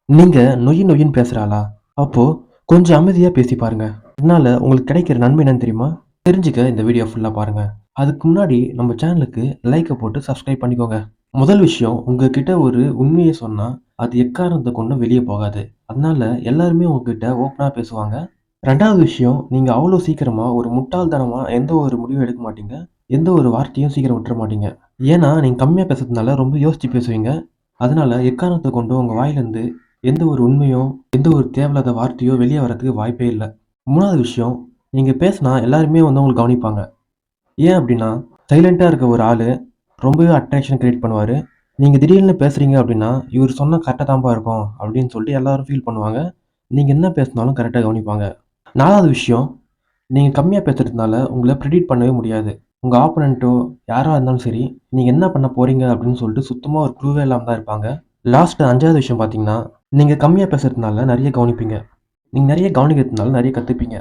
நீங்க நொய் நொய்ன்னு பேசுற ஆளா? அப்போ கொஞ்சம் அமைதியா பேசி பாருங்க. இதனால உங்களுக்கு கிடைக்கிற நன்மை என்னன்னு தெரியுமா? தெரிஞ்சுக்க இந்த வீடியோ ஃபுல்லா பாருங்க. அதுக்கு முன்னாடி நம்ம சேனலுக்கு லைக்க போட்டு சப்ஸ்கிரைப் பண்ணிக்கோங்க. முதல் விஷயம் உங்ககிட்ட ஒரு உண்மைய சொன்னா, அது எக்காரணத்த கொண்டும் வெளிய போகாது. அதனால எல்லாருமே உங்ககிட்ட ஓப்பனா பேசுவாங்க. 2வது விஷயம், நீங்க அவ்வளோ சீக்கிரமா ஒரு முட்டாள்தனமா எந்த ஒரு முடிவும் எடுக்க மாட்டீங்க. எந்த ஒரு வார்த்தையும் சீக்கிரம் விட்டுற மாட்டீங்க. ஏன்னா, நீங்க கம்மியா பேசுறதுனால ரொம்ப யோசிச்சு பேசுவீங்க. அதனால எக்காரணத்த கொண்டும் உங்க வாயிலருந்து எந்த ஒரு உண்மையோ, எந்த ஒரு தேவையில்லாத வார்த்தையோ வெளிய வரதுக்கு வாய்ப்பே இல்ல. 3வது விஷயம், நீங்க பேசினா எல்லாருமே வந்து உங்கள கவனிப்பாங்க. ஏன் அப்டின்னா, சைலன்ட்டா இருக்க ஒரு ஆளு ரொம்பவே அட்ராக்ஷன் கிரியேட் பண்ணுவாரு. நீங்க திடீர்னு பேசுறீங்க அப்டின்னா, "இவரு சொன்னா கரெக்ட்டா தான்பா இருக்கும்" அப்டின்னு சொல்லிட்டு எல்லாரும் ஃபீல் பண்ணுவாங்க. நீங்க என்ன பேசினாலும் கரெக்ட்டா கவனிப்பாங்க. 4வது விஷயம், நீங்க கம்மியா பேசுறதுனால உங்கள பிரெடிக்ட் பண்ணவே முடியாது. உங்க ஆப்போனன்ட்டோ யாரா இருந்தாலும் சரி, நீங்க என்ன பண்ண போறீங்க அப்டின்னு சொல்லிட்டு சுத்தமா ஒரு க்ளூவே இல்லாம தான் இருப்பாங்க. லாஸ்ட் 5வது விஷயம் பார்த்தீங்கன்னா, நீங்க கம்மியா பேசுறதுனால நெறைய கவனிப்பீங்க. நீங்க நெறைய கவனிக்கிறதுனால நெறைய கத்துப்பீங்க.